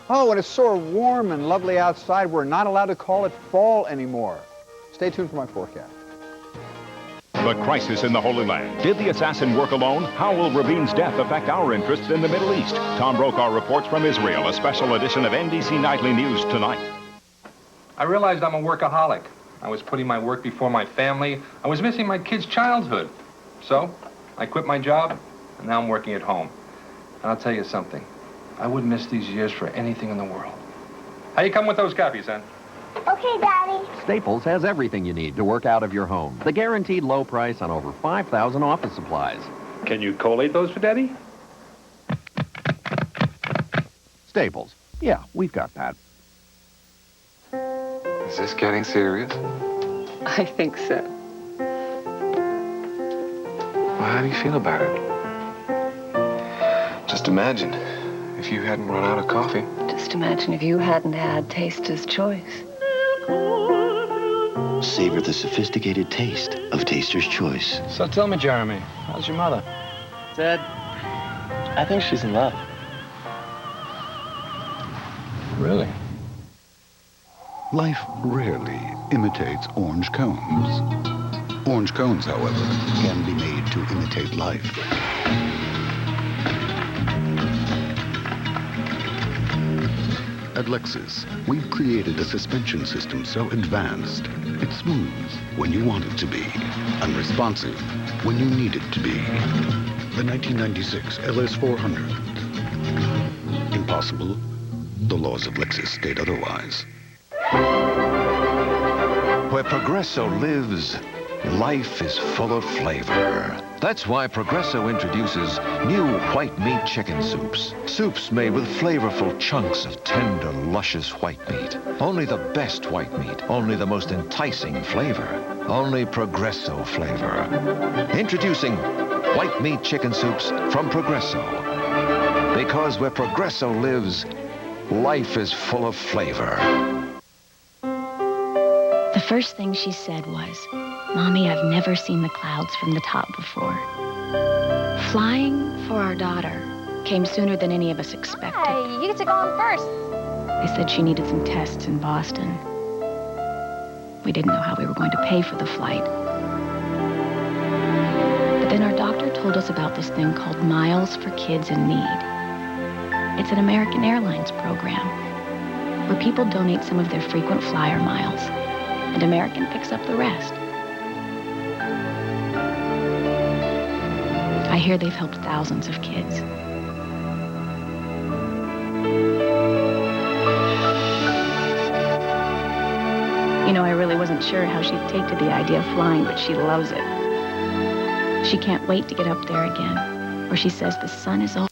Oh, and it's so warm and lovely outside, we're not allowed to call it fall anymore. Stay tuned for my forecast. The crisis in the Holy Land. Did the assassin work alone? How will Rabin's death affect our interests in the Middle East? Tom Brokaw reports from Israel, a special edition of NBC Nightly News tonight. I realized I'm a workaholic. I was putting my work before my family. I was missing my kids' childhood. So, I quit my job, and now I'm working at home. And I'll tell you something. I wouldn't miss these years for anything in the world. How you come with those copies, son? Okay, Daddy. Staples has everything you need to work out of your home. The guaranteed low price on over 5,000 office supplies. Can you collate those for Daddy? Staples. Yeah, we've got that. Is this getting serious? I think so. Well, how do you feel about it? Just imagine if you hadn't run out of coffee. Just imagine if you hadn't had Taster's Choice. Savor the sophisticated taste of Taster's Choice. So tell me, Jeremy, how's your mother? Dad, I think she's in love. Really? Life rarely imitates orange cones. Orange cones, however, can be made to imitate life. At Lexus, we've created a suspension system so advanced, it smooths when you want it to be, and responsive when you need it to be. The 1996 LS400. Impossible? The laws of Lexus state otherwise. Where Progresso lives, life is full of flavor. That's why Progresso introduces new white meat chicken soups. Soups made with flavorful chunks of tender, luscious white meat. Only the best white meat. Only the most enticing flavor. Only Progresso flavor. Introducing white meat chicken soups from Progresso. Because where Progresso lives, life is full of flavor. The first thing she said was, "Mommy, I've never seen the clouds from the top before." Flying for our daughter came sooner than any of us expected. Hey, you get to go on first. They said she needed some tests in Boston. We didn't know how we were going to pay for the flight. But then our doctor told us about this thing called Miles for Kids in Need. It's an American Airlines program where people donate some of their frequent flyer miles, and American picks up the rest. I hear they've helped thousands of kids. You know, I really wasn't sure how she'd take to the idea of flying, but she loves it. She can't wait to get up there again, where she says the sun is all...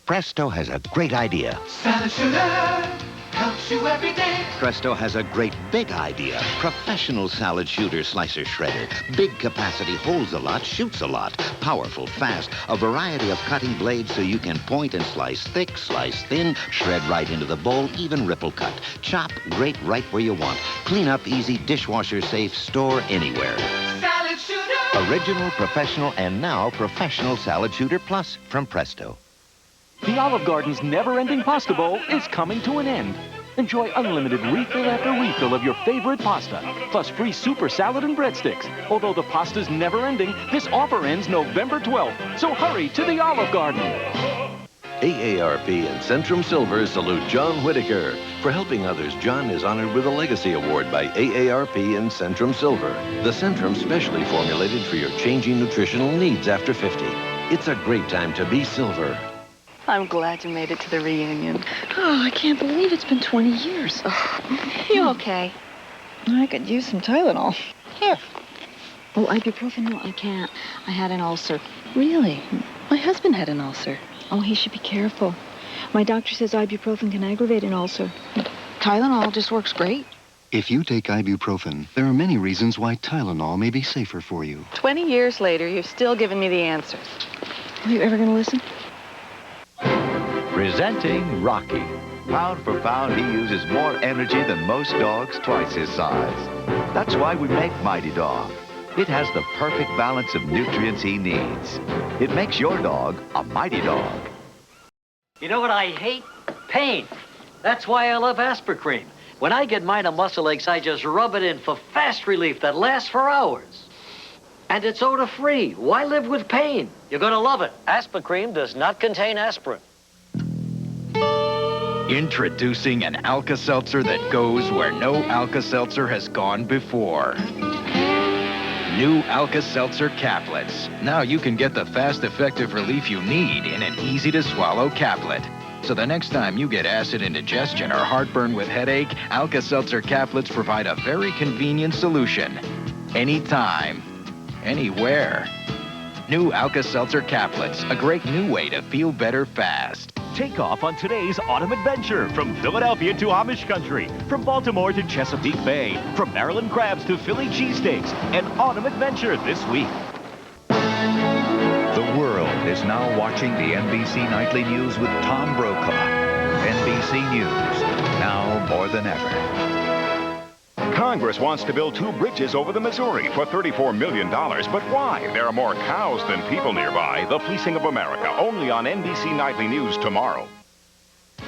Presto has a great idea. Salad shooter helps you every day. Presto has a great big idea. Professional salad shooter slicer shredder. Big capacity, holds a lot, shoots a lot. Powerful, fast, a variety of cutting blades so you can point and slice thick, slice thin, shred right into the bowl, even ripple cut. Chop, grate right where you want. Clean up easy, dishwasher safe, store anywhere. Salad shooter. Original, professional, and now professional salad shooter plus from Presto. The Olive Garden's never-ending pasta bowl is coming to an end. Enjoy unlimited refill after refill of your favorite pasta, plus free super salad and breadsticks. Although the pasta's never-ending, this offer ends November 12th. So hurry to the Olive Garden. AARP and Centrum Silver salute John Whitaker. For helping others, John is honored with a Legacy Award by AARP and Centrum Silver. The Centrum specially formulated for your changing nutritional needs after 50. It's a great time to be silver. I'm glad you made it to the reunion. Oh, I can't believe it's been 20 years. Oh. You okay? I could use some Tylenol. Here. Oh, ibuprofen? No, I can't. I had an ulcer. Really? My husband had an ulcer. Oh, he should be careful. My doctor says ibuprofen can aggravate an ulcer. Tylenol just works great. If you take ibuprofen, there are many reasons why Tylenol may be safer for you. 20 years later, you're still giving me the answers. Are you ever going to listen? Presenting Rocky. Pound for pound, he uses more energy than most dogs, twice his size. That's why we make Mighty Dog. It has the perfect balance of nutrients he needs. It makes your dog a mighty dog. You know what I hate? pain. That's why I love Aspercream. When I get minor muscle aches, I just rub it in for fast relief that lasts for hours. And it's odor-free. Why live with pain? You're going to love it. Aspercream does not contain aspirin. Introducing an Alka-Seltzer that goes where no Alka-Seltzer has gone before. New Alka-Seltzer caplets. Now you can get the fast, effective relief you need in an easy-to-swallow caplet. So the next time you get acid indigestion or heartburn with headache, Alka-Seltzer caplets provide a very convenient solution. Anytime, anywhere. New Alka-Seltzer caplets, a great new way to feel better fast. Take off on today's autumn adventure from Philadelphia to Amish country, from Baltimore to Chesapeake Bay, from Maryland crabs to Philly cheesesteaks. An autumn adventure this week. The world is now watching the NBC Nightly News with Tom Brokaw. NBC News, now more than ever. Congress wants to build 2 bridges over the Missouri for $34 million. But why? There are more cows than people nearby. The Fleecing of America, only on NBC Nightly News tomorrow.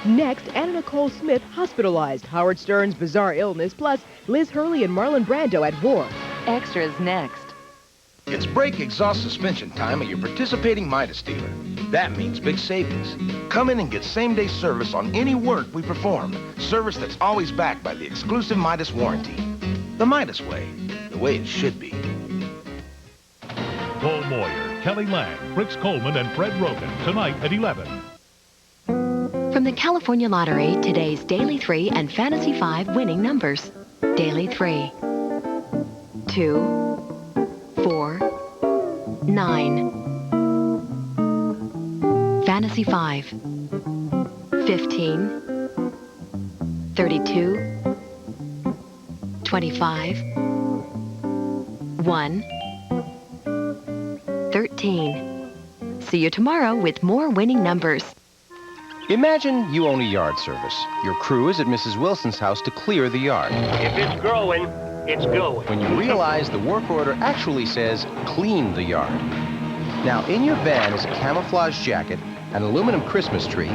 Next, Anna Nicole Smith hospitalized. Howard Stern's bizarre illness, plus Liz Hurley and Marlon Brando at war. Extras next. It's brake exhaust suspension time at your participating Midas dealer. That means big savings. Come in and get same-day service on any work we perform. Service that's always backed by the exclusive Midas warranty. The Midas way. The way it should be. Cole Moyer, Kelly Lang, Fritz Coleman, and Fred Rogan, tonight at 11. From the California Lottery, today's Daily 3 and Fantasy 5 winning numbers. Daily 3. 2. 4, 9. Fantasy 5. 15. 32. 25. 1. 13. See you tomorrow with more winning numbers. Imagine you own a yard service. Your crew is at Mrs. Wilson's house to clear the yard. If it's growing, it's going. When you realize the work order actually says clean the yard. Now, in your van is a camouflage jacket, an aluminum Christmas tree,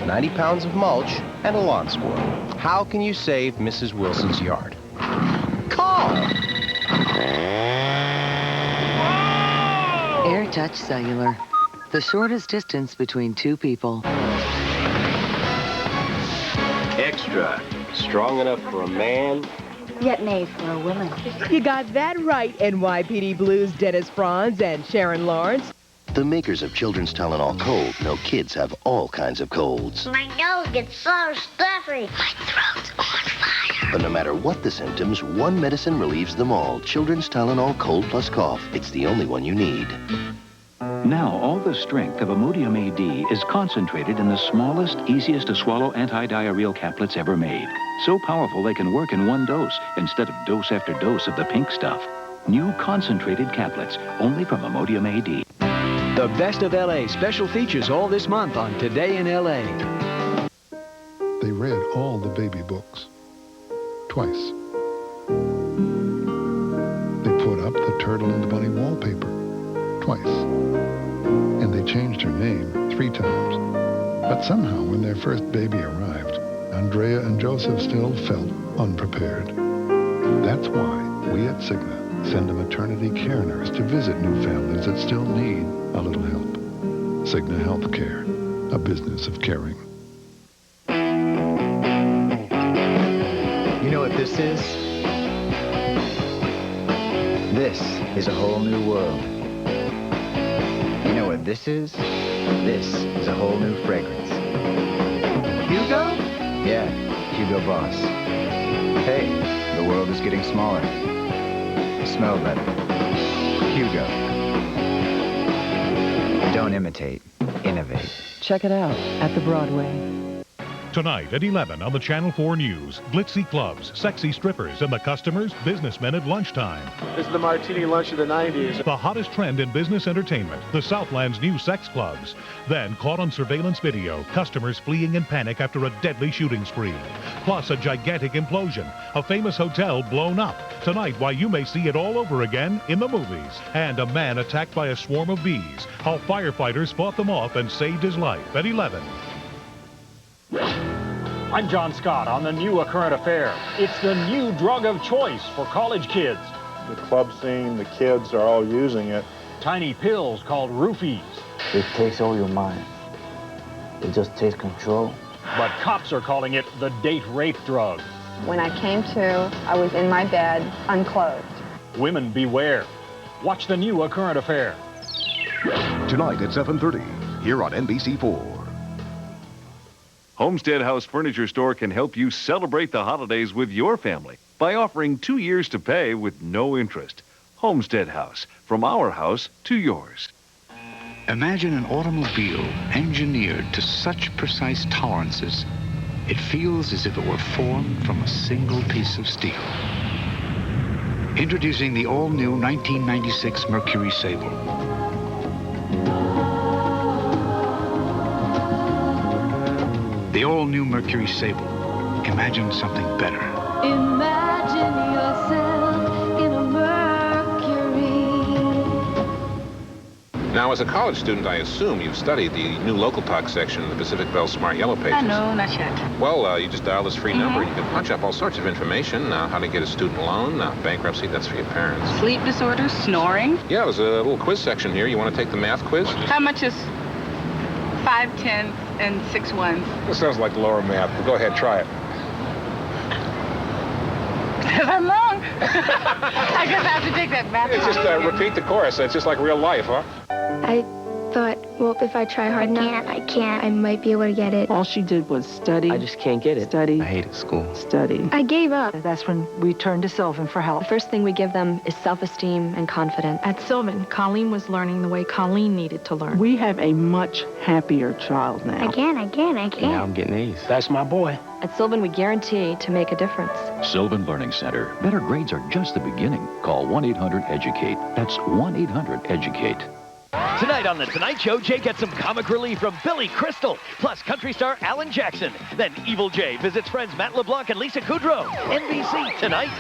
90 pounds of mulch, and a lawn squirrel. How can you save Mrs. Wilson's yard? Call! Air Touch Cellular. The shortest distance between two people. Extra. Strong enough for a man, Yet made for a woman. You got that right, NYPD Blues Dennis Franz and Sharon Lawrence. The makers of Children's Tylenol Cold know kids have all kinds of colds. My nose gets so stuffy. My throat's on fire. But no matter what the symptoms, one medicine relieves them all. Children's Tylenol Cold Plus Cough. It's the only one you need. Now, all the strength of Imodium AD is concentrated in the smallest, easiest to swallow anti-diarrheal caplets ever made. So powerful they can work in one dose instead of dose after dose of the pink stuff. New concentrated caplets, only from Imodium AD. The Best of L.A. special features all this month on Today in L.A. They read all the baby books. Twice. They put up the Turtle and the Bunny wallpaper. Twice. And they changed her name 3 times. But somehow, when their first baby arrived, Andrea and Joseph still felt unprepared. That's why we at Cigna send a maternity care nurse to visit new families that still need a little help. Cigna Healthcare, a business of caring. You know what this is? This is a whole new world. You know what this is? This is a whole new fragrance. Hugo? Yeah, Hugo Boss. Hey, the world is getting smaller. Smell better. Hugo. Don't imitate. Innovate. Check it out at the Broadway. Tonight at 11 on the Channel 4 News, glitzy clubs, sexy strippers, and the customers, businessmen at lunchtime. This is the martini lunch of the 90s. The hottest trend in business entertainment, the Southland's new sex clubs. Then, caught on surveillance video, customers fleeing in panic after a deadly shooting spree. Plus, a gigantic implosion, a famous hotel blown up. Tonight, why you may see it all over again in the movies. And a man attacked by a swarm of bees. How firefighters fought them off and saved his life at 11. I'm John Scott on the new current affair. It's the new drug of choice for college kids. The club scene, the kids are all using it. Tiny pills called roofies. It takes all your mind. It just takes control. But cops are calling it the date rape drug. When I came to, I was in my bed, unclothed. Women beware. Watch the new current affair. Tonight at 7:30, here on NBC4. Homestead House Furniture Store can help you celebrate the holidays with your family by offering 2 years to pay with no interest. Homestead House, from our house to yours. Imagine an automobile engineered to such precise tolerances, it feels as if it were formed from a single piece of steel. Introducing the all-new 1996 Mercury Sable. The all-new Mercury Sable. Imagine something better. Imagine yourself in a Mercury. Now, as a college student, I assume you've studied the new local talk section in the Pacific Bell Smart Yellow Pages. No, not yet. Well, you just dial this free number. You can punch up all sorts of information. How to get a student loan, bankruptcy, that's for your parents. Sleep disorders, snoring. Yeah, there's a little quiz section here. You want to take the math quiz? How much is 5 tenths and 6 ones? This sounds like lower math, but go ahead, try it. Because I'm wrong. I guess I have to take that math. It's just repeat the chorus. It's just like real life, huh? I thought, well, if I try hard enough, I might be able to get it. All she did was study. I just can't get it. Study. I hated school. Study. I gave up. That's when we turned to Sylvan for help. The first thing we give them is self-esteem and confidence. At Sylvan, Colleen was learning the way Colleen needed to learn. We have a much happier child now. I can. Now I'm getting A's. That's my boy. At Sylvan, we guarantee to make a difference. Sylvan Learning Center. Better grades are just the beginning. Call 1-800-EDUCATE. That's 1-800-EDUCATE. Tonight on The Tonight Show, Jay gets some comic relief from Billy Crystal, plus country star Alan Jackson. Then Evil Jay visits friends Matt LeBlanc and Lisa Kudrow. NBC Tonight.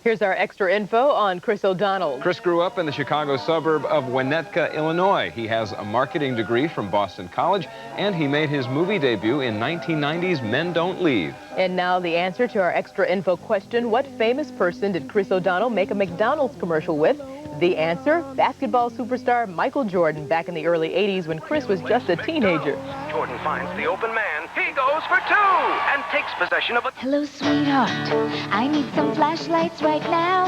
Here's our extra info on Chris O'Donnell. Chris grew up in the Chicago suburb of Winnetka, Illinois. He has a marketing degree from Boston College, and he made his movie debut in 1990's Men Don't Leave. And now the answer to our extra info question, what famous person did Chris O'Donnell make a McDonald's commercial with? The answer, basketball superstar Michael Jordan back in the early 80s when Chris was just a teenager. Jordan finds the open man. He goes for 2 and takes possession of a... Hello, sweetheart. I need some flashlights right now.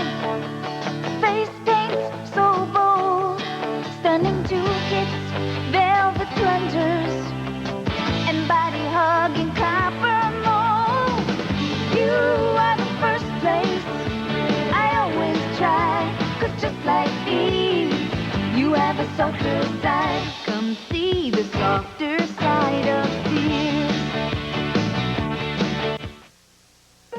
Face paint, so bold. Stunning jackets, velvet plungers, and body-hugging copper mold. You are the first place I always try. 'Cause just like Eve, you have a softer side. Come see the softer side of tears.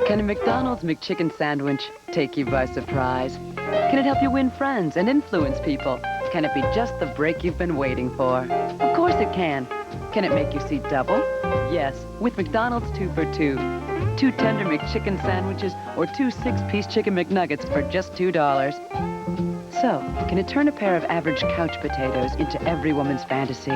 Can a McDonald's McChicken sandwich take you by surprise? Can it help you win friends and influence people? Can it be just the break you've been waiting for? Of course it can. Can it make you see double? Yes, with McDonald's 2 for $2. 2 tender McChicken sandwiches or 2 6-piece chicken McNuggets for just $2. So, can it turn a pair of average couch potatoes into every woman's fantasy?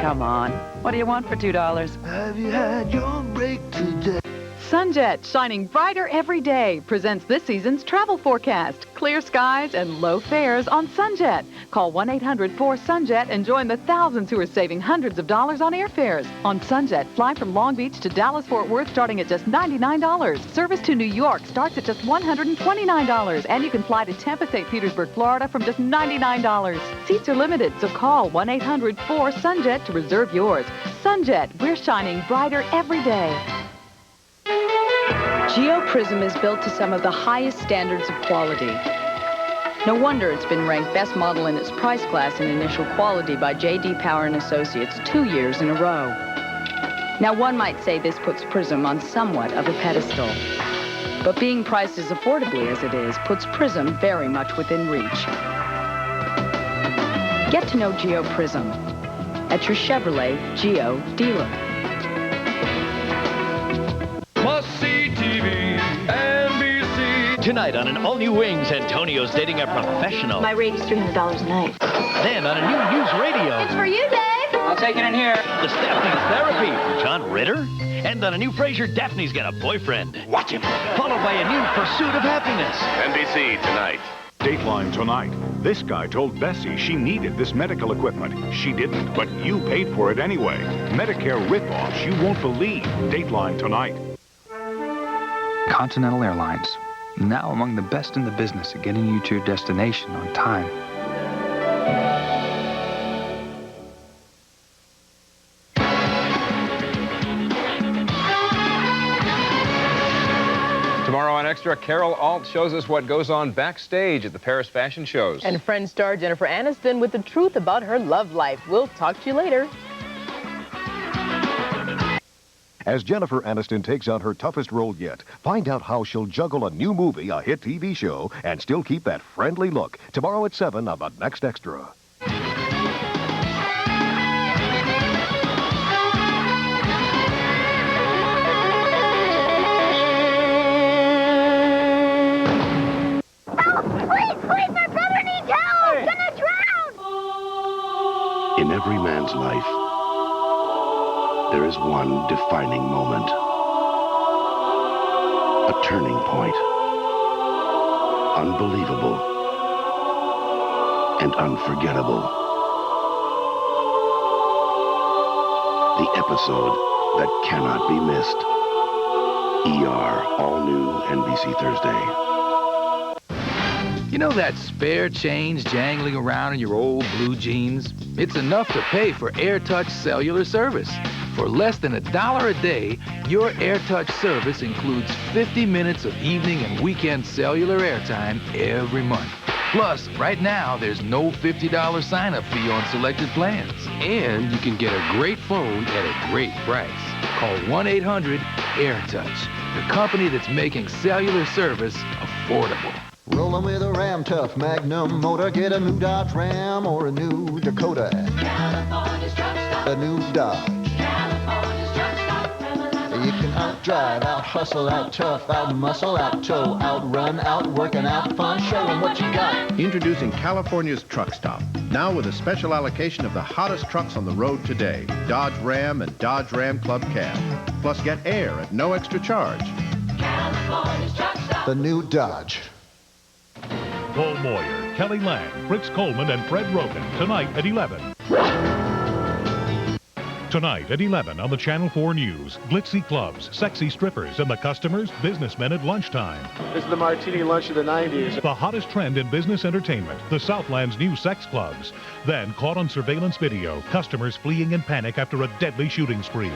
Come on, what do you want for $2? Have you had your break today? Sunjet, shining brighter every day, presents this season's travel forecast. Clear skies and low fares on Sunjet. Call 1-800-4SUNJET and join the thousands who are saving hundreds of dollars on airfares. On Sunjet, fly from Long Beach to Dallas-Fort Worth starting at just $99. Service to New York starts at just $129. And you can fly to Tampa, St. Petersburg, Florida from just $99. Seats are limited, so call 1-800-4SUNJET to reserve yours. Sunjet, we're shining brighter every day. GeoPrism is built to some of the highest standards of quality. No wonder it's been ranked best model in its price class in initial quality by J.D. Power & Associates 2 years in a row. Now, one might say this puts Prism on somewhat of a pedestal. But being priced as affordably as it is puts Prism very much within reach. Get to know GeoPrism at your Chevrolet Geo dealer. Must-see TV, NBC. Tonight on an all-new Wings, Antonio's dating a professional. My rate is $300 a night. Then on a new News Radio. It's for you, Dave. I'll take it in here. The Staffing Therapy from John Ritter. And on a new Frasier, Daphne's got a boyfriend. Watch him. Followed by a new Pursuit of Happiness. NBC tonight. Dateline tonight. This guy told Bessie she needed this medical equipment. She didn't, but you paid for it anyway. Medicare ripoffs you won't believe. Dateline tonight. Continental Airlines, now among the best in the business at getting you to your destination on time. Tomorrow on Extra, Carol Alt shows us what goes on backstage at the Paris fashion shows. And Friends star Jennifer Aniston with the truth about her love life. We'll talk to you later. As Jennifer Aniston takes on her toughest role yet, find out how she'll juggle a new movie, a hit TV show, and still keep that friendly look. Tomorrow at 7 on the next Extra. Please, my brother needs help! He's gonna drown! In every man's life, there is one defining moment. A turning point. Unbelievable and unforgettable. The episode that cannot be missed. ER, all new NBC Thursday. You know that spare change jangling around in your old blue jeans? It's enough to pay for AirTouch cellular service. For less than $1 a day, your AirTouch service includes 50 minutes of evening and weekend cellular airtime every month. Plus, right now, there's no $50 sign-up fee on selected plans. And you can get a great phone at a great price. Call 1-800-AirTouch, the company that's making cellular service affordable. Rolling with a Ram Tough Magnum motor, get a new Dodge Ram or a new Dakota. California's truck stop. A new Dodge. California's truck stop. You can out-drive, out-hustle, out-tough, out-muscle, out-tow, out-run, out-work, and out-fun. Show them what you got. Introducing California's Truck Stop. Now with a special allocation of the hottest trucks on the road today. Dodge Ram and Dodge Ram Club Cab. Plus get air at no extra charge. California's Truck Stop. The new Dodge. Paul Moyer, Kelly Lang, Fritz Coleman, and Fred Rogan, tonight at 11. Tonight at 11 on the Channel 4 News, glitzy clubs, sexy strippers, and the customers, businessmen at lunchtime. This is the martini lunch of the 90s. The hottest trend in business entertainment, the Southland's new sex clubs. Then, caught on surveillance video, customers fleeing in panic after a deadly shooting spree.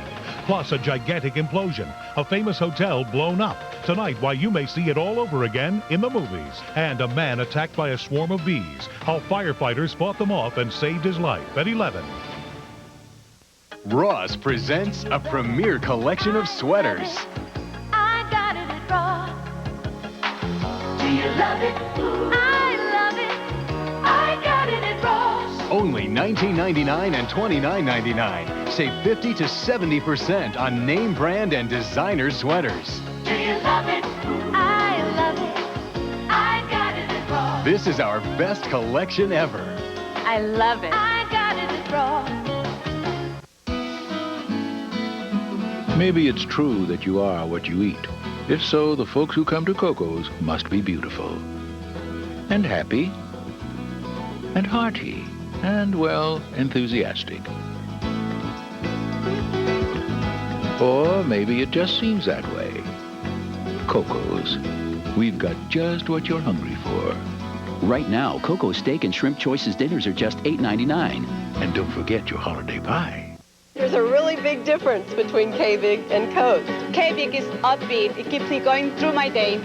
Plus, a gigantic implosion, a famous hotel blown up. Tonight, why you may see it all over again in the movies. And a man attacked by a swarm of bees. How firefighters fought them off and saved his life at 11. Ross presents a premier collection of sweaters. I got it at Ross. Do you love it? Ooh. I love it. I got it at Ross. Only $19.99 and $29.99. Save 50 to 70% on name brand and designer sweaters. Do you love it? Ooh. I love it. I got it at Ross. This is our best collection ever. I love it. I got it at Ross. Maybe it's true that you are what you eat. If so, the folks who come to Coco's must be beautiful. And happy. And hearty. And, well, enthusiastic. Or maybe it just seems that way. Coco's. We've got just what you're hungry for. Right now, Coco's Steak and Shrimp Choices dinners are just $8.99. And don't forget your holiday pie. There's a really big difference between K-Big and Coast. K-Big is upbeat. It keeps me going through my day,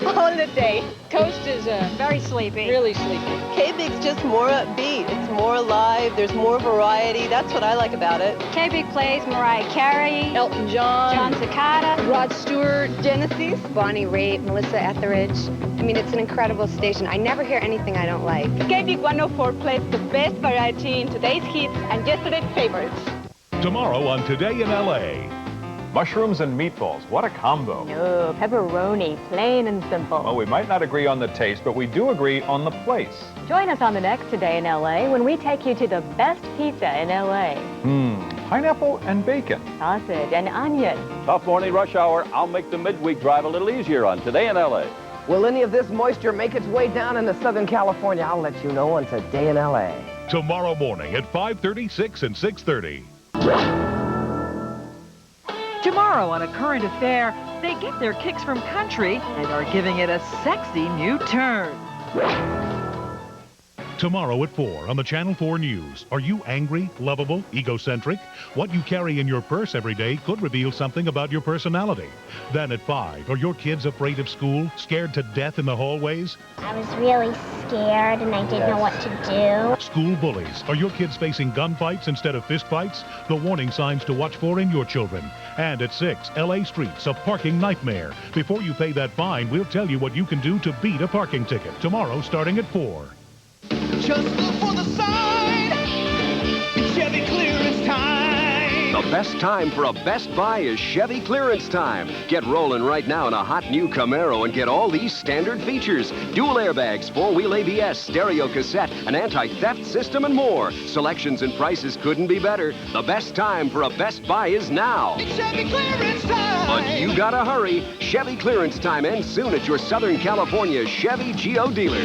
all the day. Coast is very sleepy. Really sleepy. K-Big's just more upbeat. It's more alive. There's more variety. That's what I like about it. K-Big plays Mariah Carey, Elton John, John Cicada, Rod Stewart, Genesis, Bonnie Raitt, Melissa Etheridge. I mean, it's an incredible station. I never hear anything I don't like. K-Big 104 plays the best variety in today's hits and yesterday's favorites. Tomorrow on Today in L.A. Mushrooms and meatballs, what a combo. No, pepperoni, plain and simple. Well, we might not agree on the taste, but we do agree on the place. Join us on the next Today in L.A. when we take you to the best pizza in L.A. pineapple and bacon. Sausage and onion. Tough morning rush hour. I'll make the midweek drive a little easier on Today in L.A. Will any of this moisture make its way down into Southern California? I'll let you know on Today in L.A. Tomorrow morning at 5:30, 6, and 6:30. Tomorrow on A Current Affair, they get their kicks from country and are giving it a sexy new turn. Tomorrow at 4 on the Channel 4 News. Are you angry, lovable, egocentric? What you carry in your purse every day could reveal something about your personality. Then at 5, are your kids afraid of school, scared to death in the hallways? I was really scared and I didn't know what to do. School bullies. Are your kids facing gunfights instead of fistfights? The warning signs to watch for in your children. And at 6, L.A. streets, a parking nightmare. Before you pay that fine, we'll tell you what you can do to beat a parking ticket. Tomorrow starting at 4. Just look for the sign. It's Chevy clearance time. The best time for a Best Buy is Chevy clearance time. Get rolling right now in a hot new Camaro and get all these standard features. Dual airbags, 4-wheel ABS, stereo cassette, an anti-theft system, and more. Selections and prices couldn't be better. The best time for a Best Buy is now. It's Chevy clearance time. But you gotta hurry. Chevy clearance time ends soon at your Southern California Chevy Geo dealer.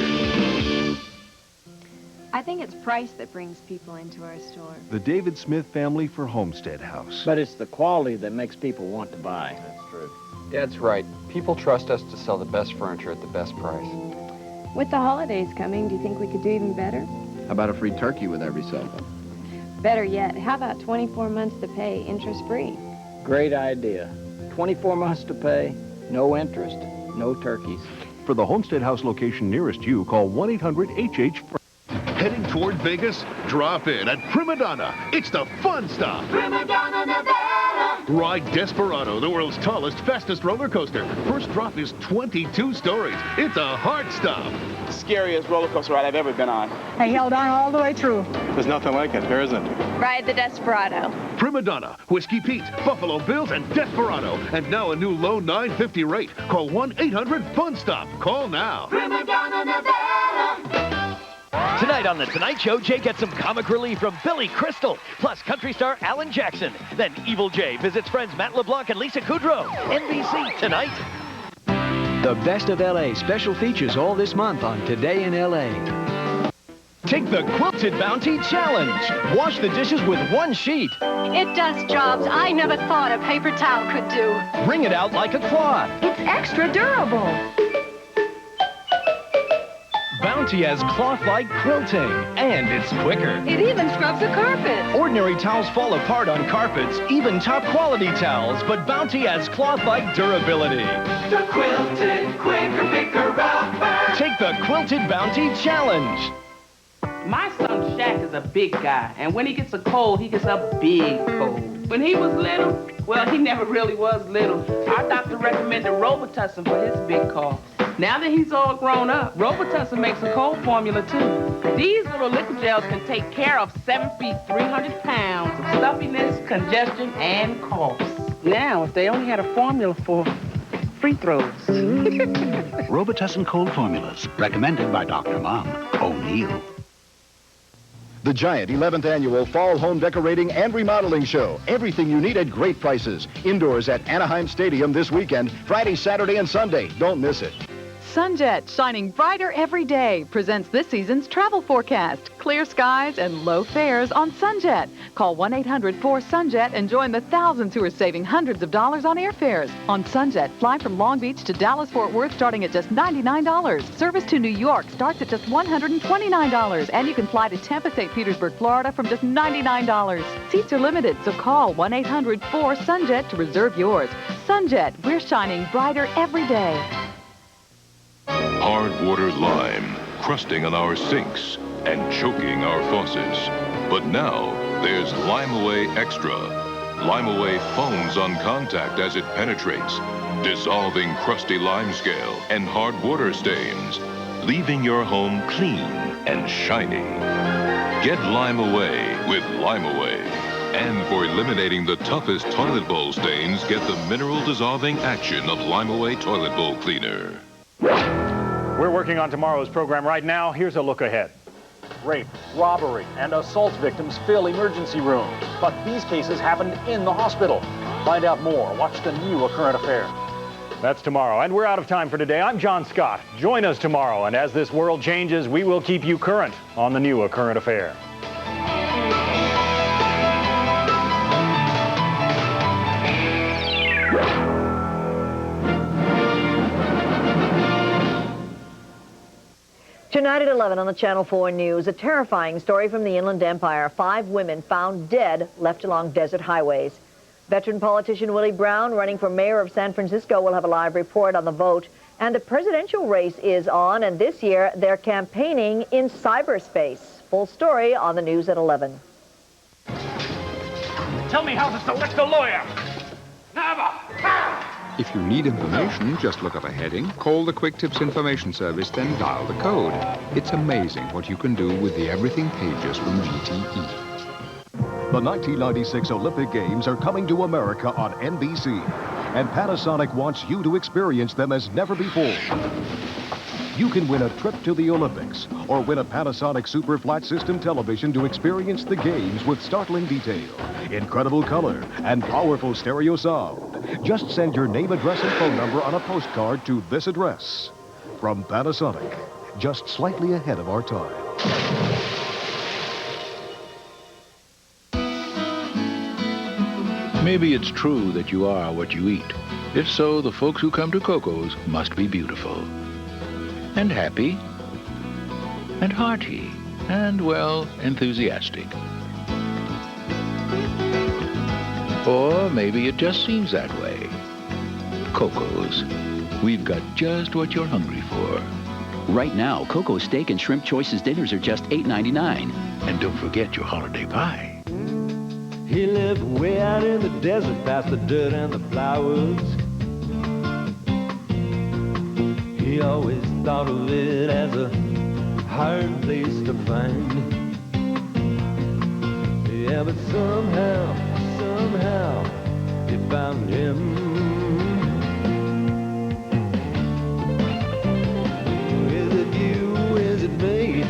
I think it's price that brings people into our store. The David Smith family for Homestead House. But it's the quality that makes people want to buy. That's true. Dad's right. People trust us to sell the best furniture at the best price. With the holidays coming, do you think we could do even better? How about a free turkey with every sale? Better yet, how about 24 months to pay interest-free? Great idea. 24 months to pay, no interest, no turkeys. For the Homestead House location nearest you, call 1-800-HH. Heading toward Vegas? Drop in at Prima Donna. It's the fun stop. Prima Donna, Nevada. Ride Desperado, the world's tallest, fastest roller coaster. First drop is 22 stories. It's a hard stop. Scariest roller coaster ride I've ever been on. I held on all the way through. There's nothing like it, there isn't. Ride the Desperado. Prima Donna, Whiskey Pete, Buffalo Bills, and Desperado. And now a new low $9.50 rate. Call 1-800-FUN-STOP. Call now. Prima Donna, Nevada. Tonight on The Tonight Show, Jay gets some comic relief from Billy Crystal, plus country star Alan Jackson. Then Evil Jay visits friends Matt LeBlanc and Lisa Kudrow. NBC Tonight. The Best of L.A. special features all this month on Today in L.A. Take the Quilted Bounty Challenge. Wash the dishes with one sheet. It does jobs I never thought a paper towel could do. Bring it out like a cloth. It's extra durable. Bounty has cloth-like quilting, and it's quicker. It even scrubs a carpet. Ordinary towels fall apart on carpets, even top-quality towels, but Bounty has cloth-like durability. The Quilted Quicker Picker Rubber. Take the Quilted Bounty Challenge. My son Shaq is a big guy, and when he gets a cold, he gets a big cold. When he was little, well, he never really was little. Our doctor recommended Robitussin for his big cough. Now that he's all grown up, Robitussin makes a cold formula, too. These little liquid gels can take care of 7 feet, 300 pounds of stuffiness, congestion, and coughs. Now, if they only had a formula for free throws. Robitussin cold formulas, recommended by Dr. Mom O'Neill. The giant 11th annual Fall Home Decorating and Remodeling Show. Everything you need at great prices. Indoors at Anaheim Stadium this weekend, Friday, Saturday, and Sunday. Don't miss it. Sunjet, shining brighter every day, presents this season's travel forecast. Clear skies and low fares on Sunjet. Call 1-800-4SUNJET and join the thousands who are saving hundreds of dollars on airfares. On Sunjet, fly from Long Beach to Dallas-Fort Worth starting at just $99. Service to New York starts at just $129. And you can fly to Tampa, St. Petersburg, Florida from just $99. Seats are limited, so call 1-800-4SUNJET to reserve yours. Sunjet, we're shining brighter every day. Hard water lime, crusting on our sinks and choking our faucets. But now, there's Lime Away Extra. Lime Away foams on contact as it penetrates, dissolving crusty lime scale and hard water stains, leaving your home clean and shiny. Get Lime Away with Lime Away. And for eliminating the toughest toilet bowl stains, get the mineral dissolving action of Lime Away Toilet Bowl Cleaner. We're working on tomorrow's program right now. Here's a look ahead. rape, robbery, and assault victims fill emergency rooms. But these cases happened in the hospital. Find out more. Watch the new A Current Affair. That's tomorrow, and we're out of time for today. I'm John Scott. Join us tomorrow, and as this world changes, we will keep you current on the new A Current Affair. Tonight at 11 on the Channel 4 News, a terrifying story from the Inland Empire. 5 women found dead, left along desert highways. Veteran politician Willie Brown, running for mayor of San Francisco, will have a live report on the vote. And the presidential race is on, and this year they're campaigning in cyberspace. Full story on the news at 11. Tell me how to select a lawyer. Never. If you need information, just look up a heading, call the Quick Tips Information Service, then dial the code. It's amazing what you can do with the Everything pages from GTE. The 1996 Olympic Games are coming to America on NBC, and Panasonic wants you to experience them as never before. You can win a trip to the Olympics, or win a Panasonic Super Flat System television to experience the games with startling detail, incredible color, and powerful stereo sound. Just send your name, address, and phone number on a postcard to this address. From Panasonic, just slightly ahead of our time. Maybe it's true that you are what you eat. If so, the folks who come to Coco's must be beautiful. And happy. And hearty. And, well, enthusiastic. Or maybe it just seems that way. Coco's. We've got just what you're hungry for. Right now, Coco's Steak and Shrimp Choices dinners are just $8.99. And don't forget your holiday pie. He lived way out in the desert past the dirt and the flowers. He always thought of it as a hard place to find. Yeah, but somehow, he found him. Is it you, is it me?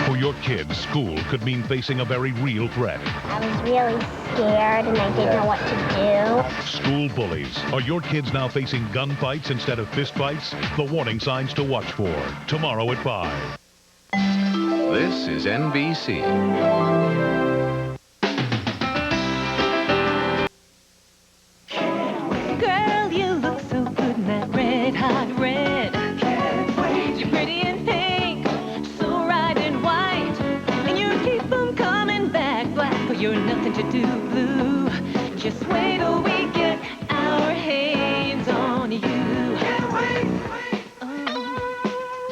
For your kids, school could mean facing a very real threat. I was really scared and I didn't know what to do. School bullies. Are your kids now facing gunfights instead of fistfights? The warning signs to watch for. Tomorrow at 5. This is NBC. Girl, you look so good in that red, hot red. Can't wait. You're pretty in pink, so right in white. And you keep them coming back black, but you're nothing to do blue. Just wait till we get our hands on you. Can't wait.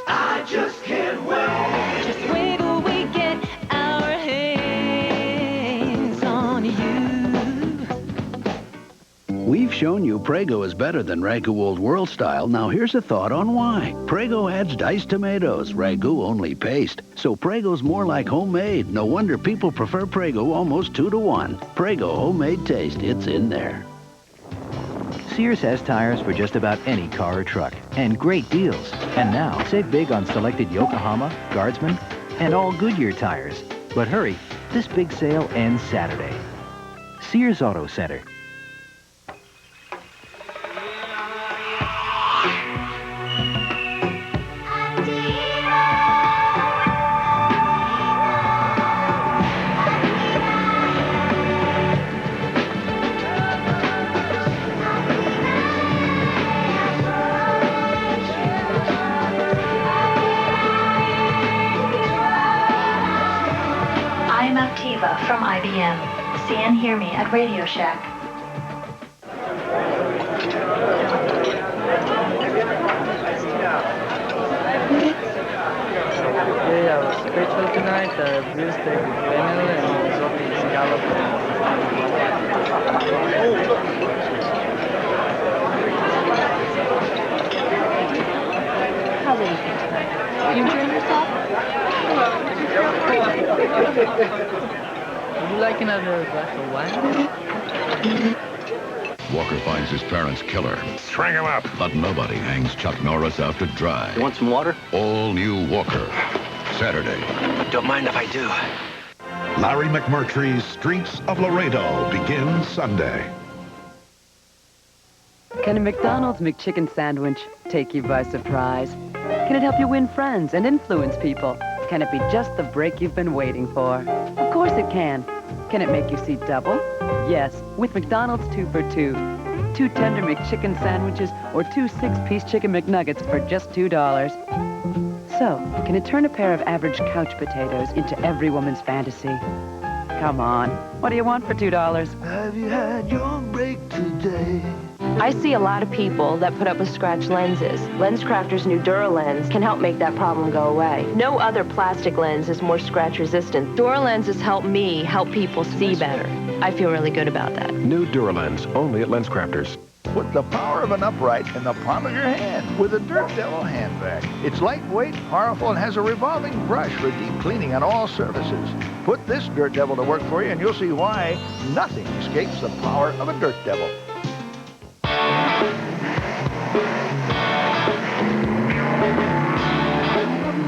I just can't wait. Just wait till we get our hands on you. We've shown you Prego is better than Ragu Old World Style. Now here's a thought on why. Prego adds diced tomatoes, Ragu only paste. So Prego's more like homemade. No wonder people prefer Prego almost 2-to-1. Prego homemade taste, it's in there. Sears has tires for just about any car or truck, and great deals. And now, save big on selected Yokohama, Guardsman, and all Goodyear tires. But hurry, this big sale ends Saturday. Sears Auto Center. I'm Activa from IBM. See and hear me at Radio Shack. We have special tonight, blue steak with fennel and zombie scallop. How's anything tonight? You enjoying yourself? Would you like another glass of wine? Walker finds his parents' killer. String him up. But nobody hangs Chuck Norris out to dry. You want some water? All new Walker. Saturday. Don't mind if I do. Larry McMurtry's Streets of Laredo begins Sunday. Can a McDonald's McChicken sandwich take you by surprise? Can it help you win friends and influence people? Can it be just the break you've been waiting for? Of course it can. Can it make you see double? Yes, with McDonald's 2 for $2. 2 tender McChicken sandwiches or 2 6-piece chicken McNuggets for just $2. So, can it turn a pair of average couch potatoes into every woman's fantasy? Come on, what do you want for $2? Have you had your break today? I see a lot of people that put up with scratch lenses. LensCrafters' new DuraLens can help make that problem go away. No other plastic lens is more scratch resistant. DuraLenses help me help people see better. I feel really good about that. New DuraLens, only at LensCrafters. Put the power of an upright in the palm of your hand with a Dirt Devil hand vac. It's lightweight, powerful, and has a revolving brush for deep cleaning on all surfaces. Put this Dirt Devil to work for you, and you'll see why nothing escapes the power of a Dirt Devil.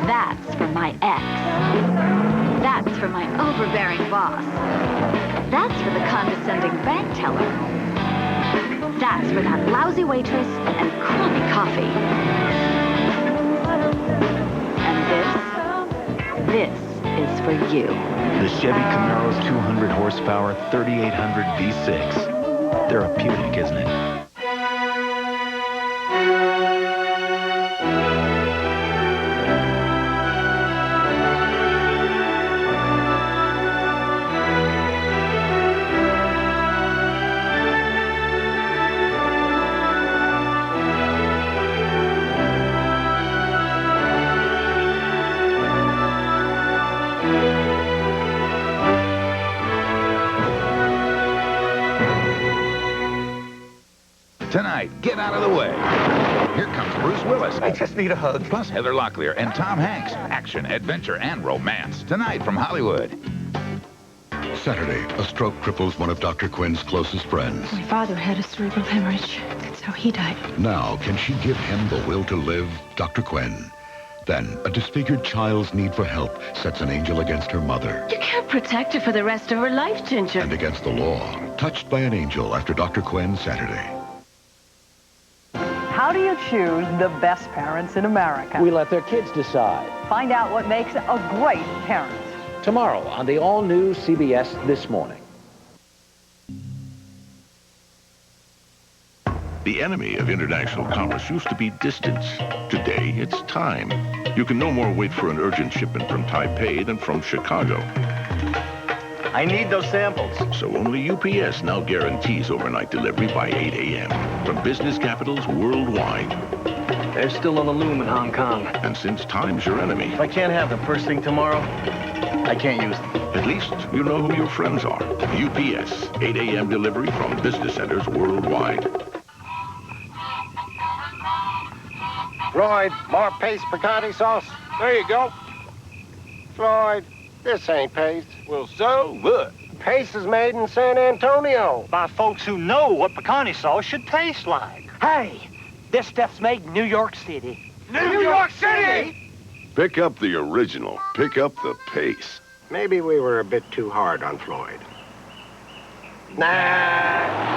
That's for my ex. That's for my overbearing boss. That's for the condescending bank teller. That's for that lousy waitress and crummy coffee. And this is for you. The Chevy Camaro's 200 horsepower, 3800 V6. Therapeutic, isn't it? Tonight, get out of the way. Here comes Bruce Willis. I just need a hug. Plus Heather Locklear and Tom Hanks. Action, adventure, and romance. Tonight from Hollywood. Saturday, a stroke cripples one of Dr. Quinn's closest friends. My father had a cerebral hemorrhage. That's how he died. Now, can she give him the will to live? Dr. Quinn. Then, a disfigured child's need for help sets an angel against her mother. You can't protect her for the rest of her life, Ginger. And against the law. Touched by an Angel after Dr. Quinn Saturday. How do you choose the best parents in America? We let their kids decide. Find out what makes a great parent. Tomorrow on the all-new CBS This Morning. The enemy of international commerce used to be distance. Today, it's time. You can no more wait for an urgent shipment from Taipei than from Chicago. I need those samples. So only UPS now guarantees overnight delivery by 8 a.m. from business capitals worldwide. There's still on the loom in Hong Kong. And since time's your enemy... If I can't have them first thing tomorrow, I can't use them. At least you know who your friends are. UPS, 8 a.m. delivery from business centers worldwide. Floyd, more paste picante sauce. There you go. Floyd, this ain't paste. Well, so what? Paste is made in San Antonio. By folks who know what picante sauce should taste like. Hey, this stuff's made in New York City. New York City? Pick up the original. Pick up the pace. Maybe we were a bit too hard on Floyd. Nah.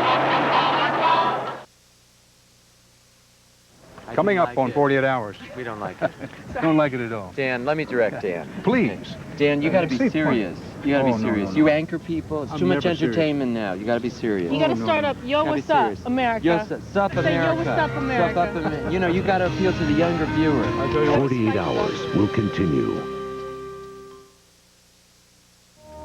Coming up on 48 Hours. We don't like it. Don't like it at all. Dan, let me direct Dan. Please. Dan, you got to be serious. You got to be serious. No. You anchor people. It's I'm too much never entertainment now. You got to be serious. You got to start up, yo, what's up, America? Yo, sup, America. Say, yo, what's up, America? Sup, America. You know, you got to appeal to the younger viewer. 48 Hours will continue.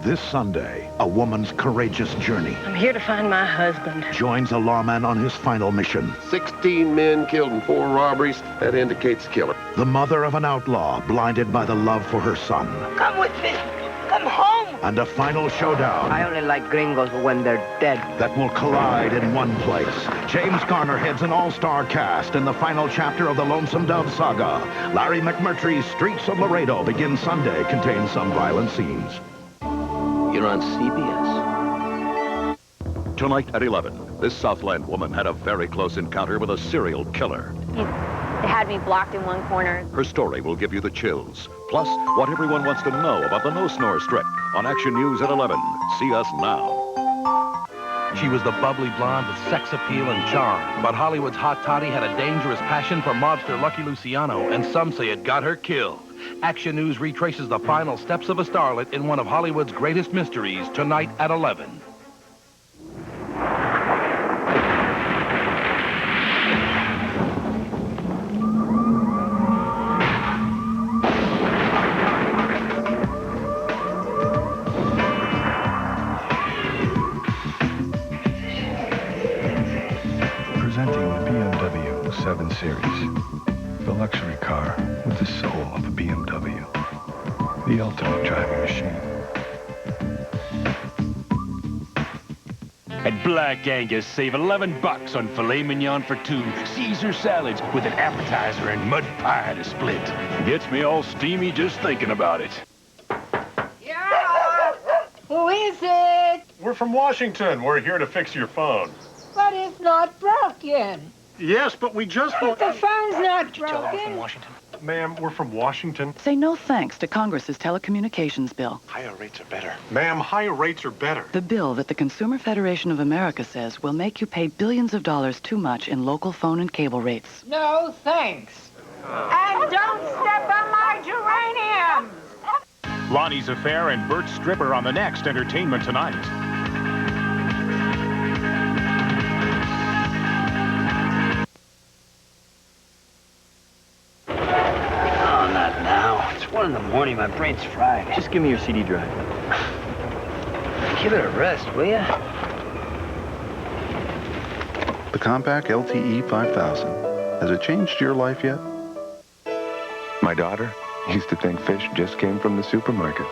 This Sunday, a woman's courageous journey I'm here to find my husband. joins a lawman on his final mission. 16 men killed in 4 robberies. That indicates killer. The mother of an outlaw blinded by the love for her son. Come with me. Come home. And a final showdown I only like gringos when they're dead. that will collide in one place. James Garner heads an all-star cast in the final chapter of the Lonesome Dove saga. Larry McMurtry's Streets of Laredo begins Sunday, contains some violent scenes. You're on CBS. Tonight at 11, this Southland woman had a very close encounter with a serial killer. He had me blocked in one corner. Her story will give you the chills. Plus, what everyone wants to know about the No Snore strip on Action News at 11. See us now. She was the bubbly blonde with sex appeal and charm. But Hollywood's hot toddy had a dangerous passion for mobster Lucky Luciano, and some say it got her killed. Action News retraces the final steps of a starlet in one of Hollywood's greatest mysteries, tonight at 11. Presenting the BMW 7 Series, the luxury car with the soul of a BMW, the ultimate driving machine. At Black Angus, save $11 on filet mignon for 2, Caesar salads with an appetizer and mud pie to split. Gets me all steamy just thinking about it. Yeah! Who is it? We're from Washington. We're here to fix your phone. But it's not broken. Yes, but we just... But the phone's not broken. Ma'am, we're from Washington. Say no thanks to Congress's telecommunications bill. Higher rates are better. Ma'am, higher rates are better. The bill that the Consumer Federation of America says will make you pay billions of dollars too much in local phone and cable rates. No, thanks. And don't step on my geraniums. Lonnie's Affair and Bert Stripper on the next Entertainment Tonight. It's 1 in the morning. My brain's fried. Just give me your CD drive. Give it a rest, will ya? The compact LTE 5000. Has it changed your life yet? My daughter used to think fish just came from the supermarket.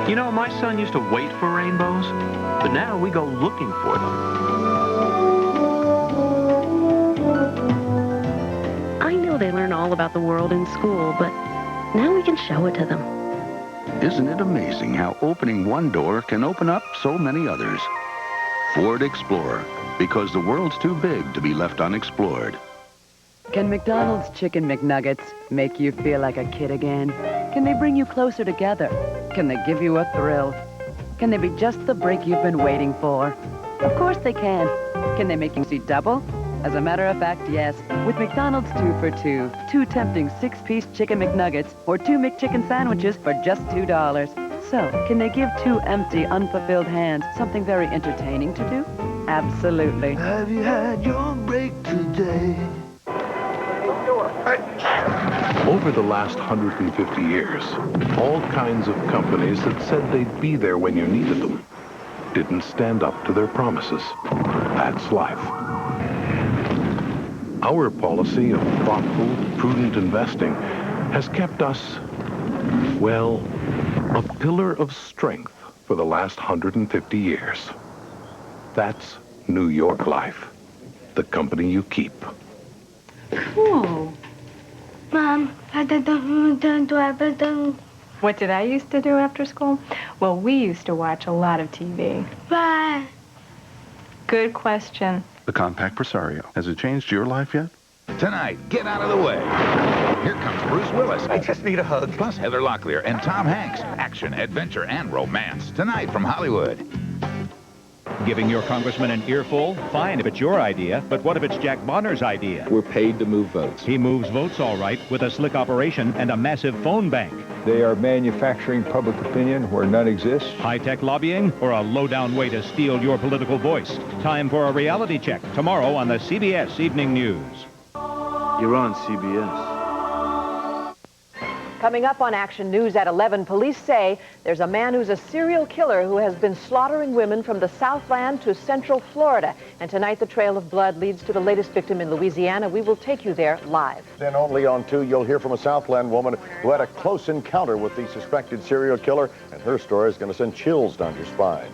You know, my son used to wait for rainbows, but now we go looking for them. I know they learn all about the world in school, but now we can show it to them. Isn't it amazing how opening one door can open up so many others? Ford Explorer, because the world's too big to be left unexplored. Can McDonald's Chicken McNuggets make you feel like a kid again? Can they bring you closer together? Can they give you a thrill? Can they be just the break you've been waiting for? Of course they can. Can they make you see double? As a matter of fact, yes. With McDonald's 2 for $2. 2 tempting 6-piece Chicken McNuggets or 2 McChicken sandwiches for just $2. So, can they give 2 empty, unfulfilled hands something very entertaining to do? Absolutely. Have you had your break today? Over the last 150 years, all kinds of companies that said they'd be there when you needed them didn't stand up to their promises. That's life. Our policy of thoughtful, prudent investing has kept us, well, a pillar of strength for the last 150 years. That's New York Life, the company you keep. Cool. Mom, what did I used to do after school? Well, we used to watch a lot of TV. Why? Good question. The compact Presario. Has it changed your life yet? Tonight, get out of the way. Here comes Bruce Willis. I just need a hug. Plus Heather Locklear and Tom Hanks. Action, adventure, and romance. Tonight from Hollywood. Giving your congressman an earful? Fine if it's your idea, but what if it's Jack Bonner's idea? We're paid to move votes. He moves votes all right with a slick operation and a massive phone bank. They are manufacturing public opinion where none exists. High-tech lobbying or a low-down way to steal your political voice? Time for a reality check tomorrow on the CBS Evening News. You're on CBS. Coming up on Action News at 11, police say there's a man who's a serial killer who has been slaughtering women from the Southland to Central Florida. And tonight, the trail of blood leads to the latest victim in Louisiana. We will take you there live. Then only on 2, you'll hear from a Southland woman who had a close encounter with the suspected serial killer, and her story is going to send chills down your spine.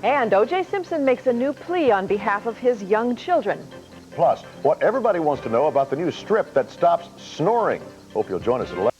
And O.J. Simpson makes a new plea on behalf of his young children. Plus, what everybody wants to know about the new strip that stops snoring. Hope you'll join us at 11.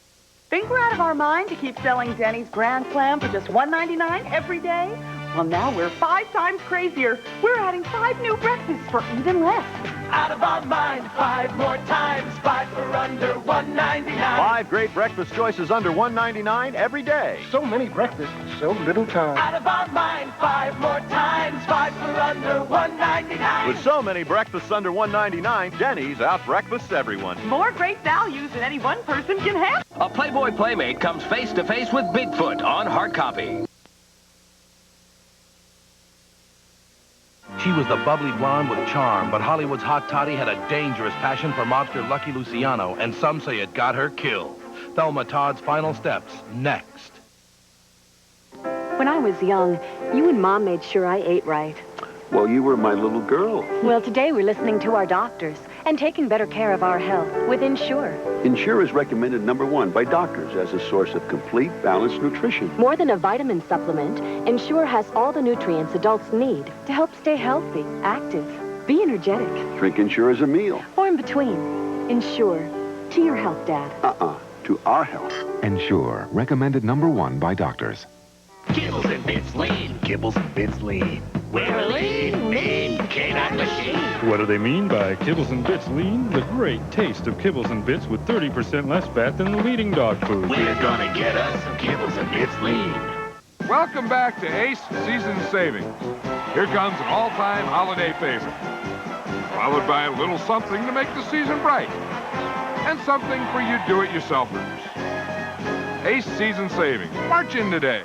Think we're out of our mind to keep selling Denny's Grand Slam for just $1.99 every day? Well, now we're 5 times crazier. We're adding 5 new breakfasts for even less. Out of our mind, 5 more times, 5 for under $1.99. 5 great breakfast choices under $1.99 every day. So many breakfasts, so little time. Out of our mind, 5 more times, 5 for under $1.99. With so many breakfasts under $1.99, Denny's out-breakfasts everyone. More great values than any one person can have. A Playboy Playmate comes face-to-face with Bigfoot on hard copy. She was the bubbly blonde with charm, but Hollywood's hot toddy had a dangerous passion for mobster Lucky Luciano, and some say it got her killed. Thelma Todd's final steps, next. When I was young, you and Mom made sure I ate right. Well, you were my little girl. Well, today we're listening to our doctors and taking better care of our health with Ensure. Ensure is recommended #1 by doctors as a source of complete, balanced nutrition. More than a vitamin supplement, Ensure has all the nutrients adults need to help stay healthy, active, be energetic. Drink Ensure as a meal. Or in between. Ensure. To your health, Dad. To our health. Ensure, recommended #1 by doctors. Kibbles and Bits Lean. Kibbles and Bits Lean. We're a lean, mean canine machine. What do they mean by Kibbles and Bits Lean? The great taste of Kibbles and Bits with 30% less fat than the leading dog food. We're gonna get us some Kibbles and Bits Lean. Welcome back to Ace Season Savings. Here comes an all-time holiday favorite, followed by a little something to make the season bright, and something for you do-it-yourselfers. Ace Season Savings. March in today.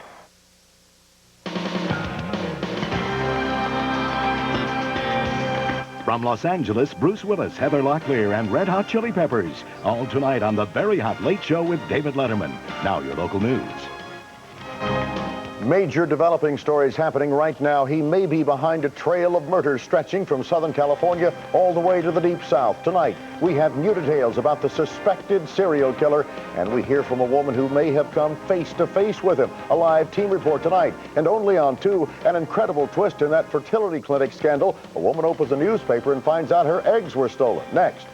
From Los Angeles, Bruce Willis, Heather Locklear, and Red Hot Chili Peppers. All tonight on The Very Hot Late Show with David Letterman. Now your local news. Major developing stories happening right now. He may be behind a trail of murders stretching from Southern California all the way to the Deep South. Tonight, we have new details about the suspected serial killer, and we hear from a woman who may have come face-to-face with him. A live team report tonight. And only on 2, an incredible twist in that fertility clinic scandal. A woman opens a newspaper and finds out her eggs were stolen. Next.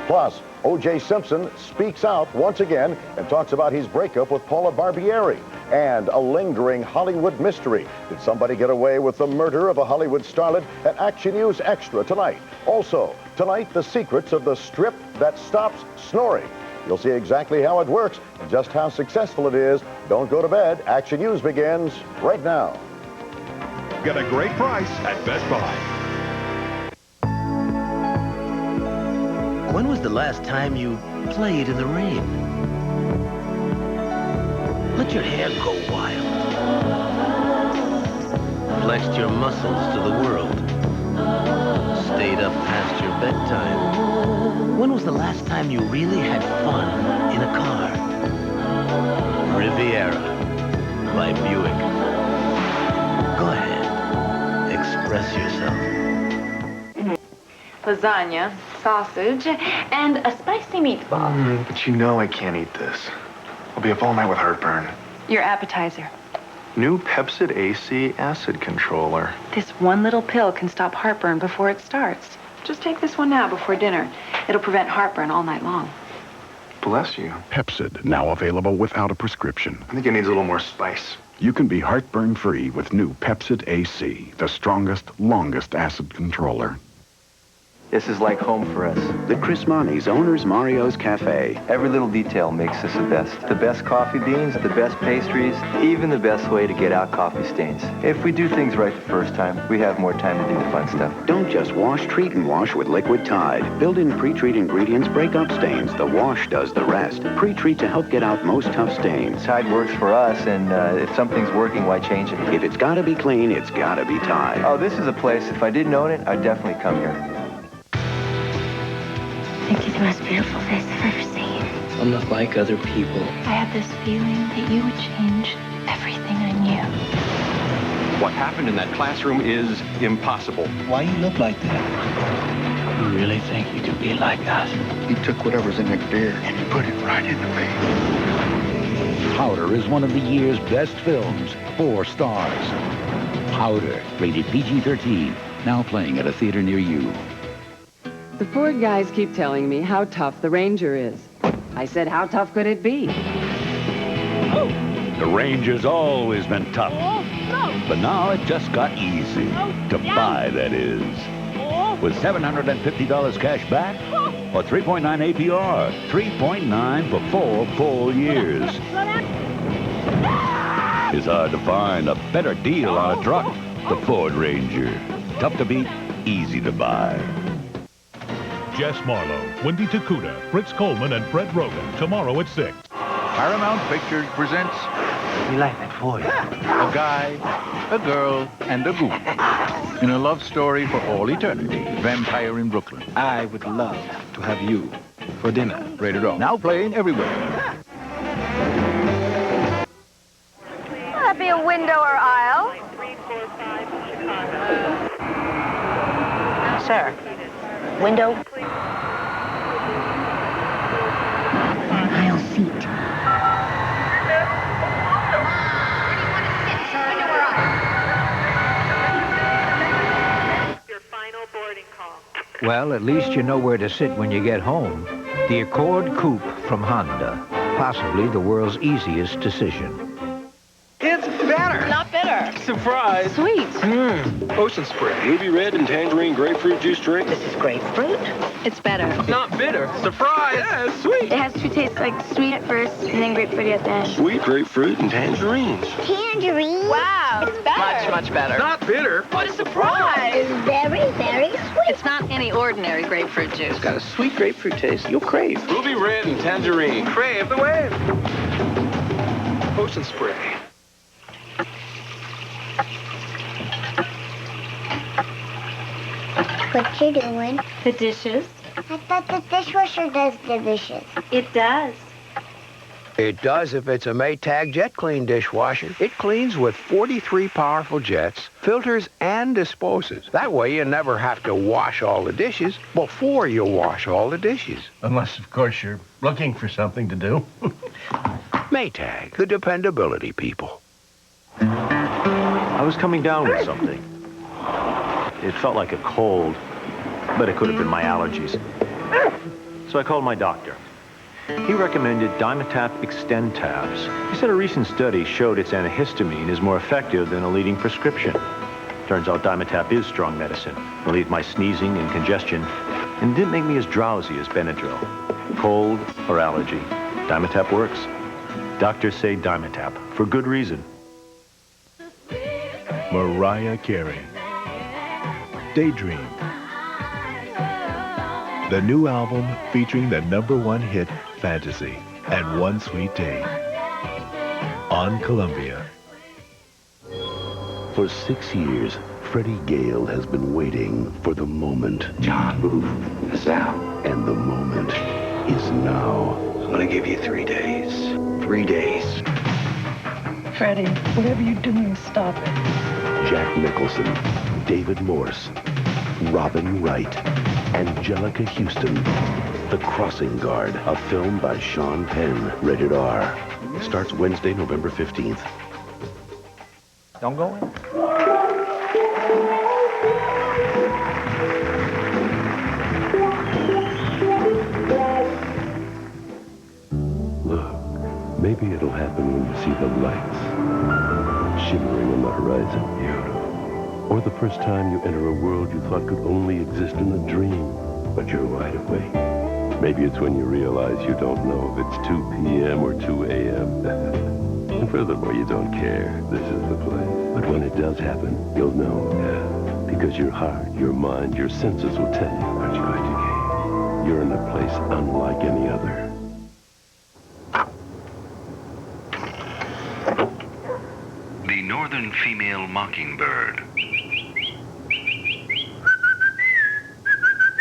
Plus, O.J. Simpson speaks out once again and talks about his breakup with Paula Barbieri. And a lingering Hollywood mystery. Did somebody get away with the murder of a Hollywood starlet? At Action News Extra tonight. Also, tonight, the secrets of the strip that stops snoring. You'll see exactly how it works and just how successful it is. Don't go to bed. Action News begins right now. Get a great price at Best Buy. When was the last time you played in the rain? Let your hair go wild. Flexed your muscles to the world. Stayed up past your bedtime. When was the last time you really had fun in a car? Riviera by Buick. Go ahead. Express yourself. Lasagna, sausage, and a spicy meatball. But you know I can't eat this. I'll be up all night with heartburn. Your appetizer. New Pepcid AC acid controller. This one little pill can stop heartburn before it starts. Just take this one now before dinner. It'll prevent heartburn all night long. Bless you. Pepcid, now available without a prescription. I think it needs a little more spice. You can be heartburn-free with new Pepcid AC, the strongest, longest acid controller. This is like home for us. The Chris Monty's owner's Mario's Cafe. Every little detail makes this the best. The best coffee beans, the best pastries, even the best way to get out coffee stains. If we do things right the first time, we have more time to do the fun stuff. Don't just wash, treat, and wash with liquid Tide. Built-in pre-treat ingredients break up stains. The wash does the rest. Pre-treat to help get out most tough stains. Tide works for us, and if something's working, why change it? If it's gotta be clean, it's gotta be Tide. Oh, this is a place, if I didn't own it, I'd definitely come here. I think you're the most beautiful face I've ever seen. I'm not like other people. I had this feeling that you would change everything I knew. What happened in that classroom is impossible. Why you look like that? You really think you could be like us? He took whatever's in that beer and he put it right into me. Powder is one of the year's best films. 4 stars. Powder, rated PG-13. Now playing at a theater near you. The Ford guys keep telling me how tough the Ranger is. I said, how tough could it be? Oh, The Ranger's always been tough. But now it just got easy. To buy, that is. With $750 cash back or 3.9 APR. 3.9 for 4 full years. It's hard to find a better deal on a truck. The Ford Ranger. Tough to beat, easy to buy. Jess Marlowe, Wendy Takuda, Fritz Coleman, and Fred Rogan tomorrow at 6. Paramount Pictures presents We like that for you. a guy, a girl, and a goose in a love story for all eternity. Vampire in Brooklyn. I would love to have you for dinner. Rated R. Now playing everywhere. Will that be a window or aisle? Sir, window. Aisle seat. Well, at least you know where to sit when you get home. The Accord Coupe from Honda. Possibly the world's easiest decision. It's better. Not bitter. Surprise. Sweet. Ocean Spray. Ruby red and tangerine grapefruit juice drink. This is grapefruit. It's better. Not bitter. Surprise. Yeah, it's sweet. It has to taste like sweet at first and then grapefruit at the end. Sweet grapefruit and tangerines. Tangerine? Wow. It's better. Much, much better. Not bitter. What a surprise. It's very, very sweet. It's not any ordinary grapefruit juice. It's got a sweet grapefruit taste you'll crave. Ruby red and tangerine. Crave the wave. Ocean Spray. What you doing? The dishes. I thought the dishwasher does the dishes. It does. It does if it's a Maytag Jet Clean dishwasher. It cleans with 43 powerful jets, filters, and disposes. That way you never have to wash all the dishes before you wash all the dishes. Unless, of course, you're looking for something to do. Maytag, the dependability people. I was coming down with something. It felt like a cold, but it could have been my allergies. So I called my doctor. He recommended Dimetap Extend tabs. He said a recent study showed its antihistamine is more effective than a leading prescription. Turns out Dimetap is strong medicine. Relieved my sneezing and congestion, and didn't make me as drowsy as Benadryl. Cold or allergy, Dimetap works. Doctors say Dimetap, for good reason. Mariah Carey. Daydream. The new album featuring the #1 hit, Fantasy, and One Sweet Day. On Columbia. For 6 years, Freddie Gale has been waiting for the moment. John, move. It's out. And the moment is now. I'm gonna give you 3 days. 3 days. Freddie, whatever you're doing, stop it. Jack Nicholson, David Morse, Robin Wright, Angelica Houston. The Crossing Guard, a film by Sean Penn, rated R. Starts Wednesday, November 15th. Don't go in. Look, maybe it'll happen when you see the lights shimmering on the horizon. Beautiful. Or the first time you enter a world you thought could only exist in a dream, but you're wide awake. Maybe it's when you realize you don't know if it's 2 p.m. or 2 a.m. And furthermore, you don't care. This is the place. But when it does happen, you'll know. Yeah. Because your heart, your mind, your senses will tell you what you're going to gain. You're in a place unlike any other. The northern female mockingbird.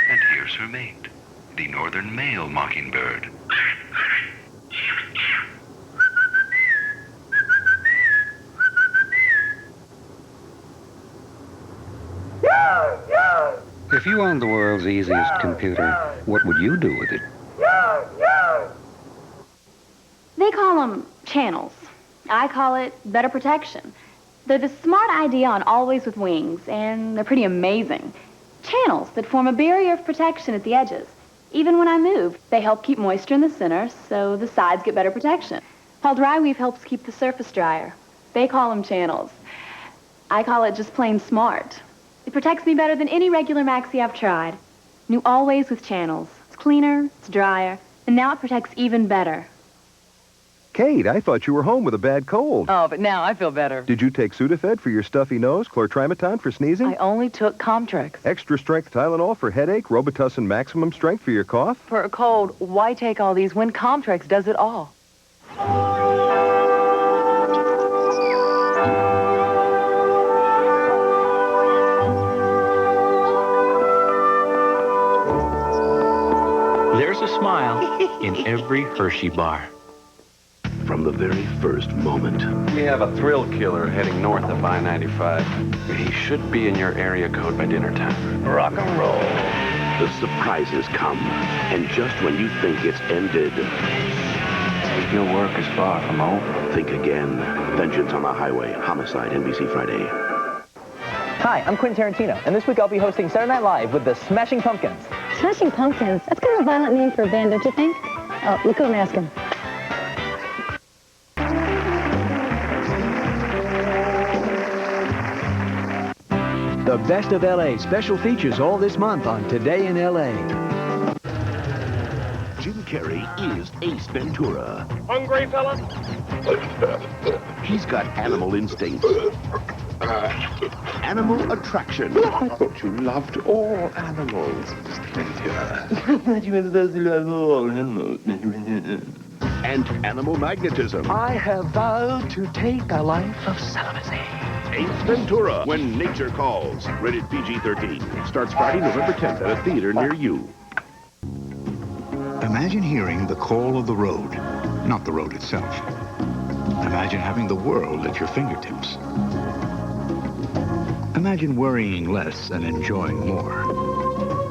And here's her mate, the northern male mockingbird. If you owned the world's easiest computer, what would you do with it? They call them channels. I call it better protection. They're the smart idea on Always with Wings, and they're pretty amazing. Channels that form a barrier of protection at the edges. Even when I move, they help keep moisture in the center, so the sides get better protection. while dry weave helps keep the surface drier. They call them channels. I call it just plain smart. It protects me better than any regular maxi I've tried. New Always with channels. It's cleaner, it's drier, and now it protects even better. Kate, I thought you were home with a bad cold. Oh, but now I feel better. Did you take Sudafed for your stuffy nose, chlortrimeton for sneezing? I only took Comtrex. Extra strength Tylenol for headache, Robitussin maximum strength for your cough? For a cold, why take all these when Comtrex does it all? There's a smile in every Hershey bar. From the very first moment. We have a thrill killer heading north of I-95. He should be in your area code by dinner time. Rock and roll. The surprises come, and just when you think it's ended, your work is far from over. Think again. Vengeance on the Highway. Homicide, NBC Friday. Hi, I'm Quentin Tarantino, and this week I'll be hosting Saturday Night Live with the Smashing Pumpkins. Smashing Pumpkins? That's kind of a violent name for a band, don't you think? Oh, look who I'm asking. The Best of L.A. special features all this month on Today in L.A. Jim Carrey is Ace Ventura. Hungry, fella? He's got animal instinct. Animal attraction. I thought you loved all animals, Ventura. You were supposed to love all animals. And animal magnetism. I have vowed to take a life of celibacy. Ace Ventura, When Nature Calls. Rated PG-13. Starts Friday, November 10th at a theater near you. Imagine hearing the call of the road, not the road itself. Imagine having the world at your fingertips. Imagine worrying less and enjoying more.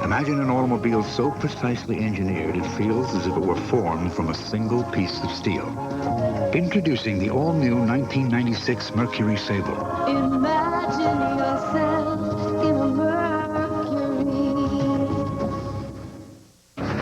Imagine an automobile so precisely engineered it feels as if it were formed from a single piece of steel. Introducing the all-new 1996 Mercury Sable. Imagine yourself in a Mercury.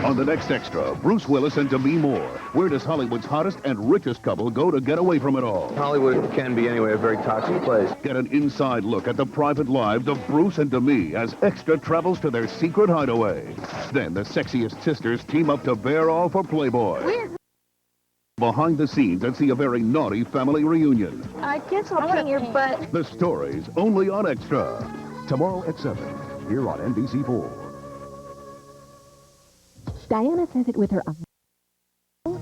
On the next Extra, Bruce Willis and Demi Moore. Where does Hollywood's hottest and richest couple go to get away from it all? Hollywood can be, anyway, a very toxic place. Get an inside look at the private lives of Bruce and Demi as Extra travels to their secret hideaway. Then the sexiest sisters team up to bear all for Playboy. Behind the scenes and see a very naughty family reunion. I guess I'll put in your butt. The stories only on Extra. Tomorrow at 7, here on NBC4. Diana says it with her eyes.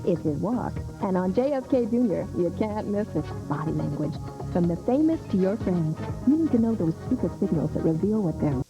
It's his walk. And on JFK Jr., you can't miss it. Body language. From the famous to your friends, you need to know those secret signals that reveal what they're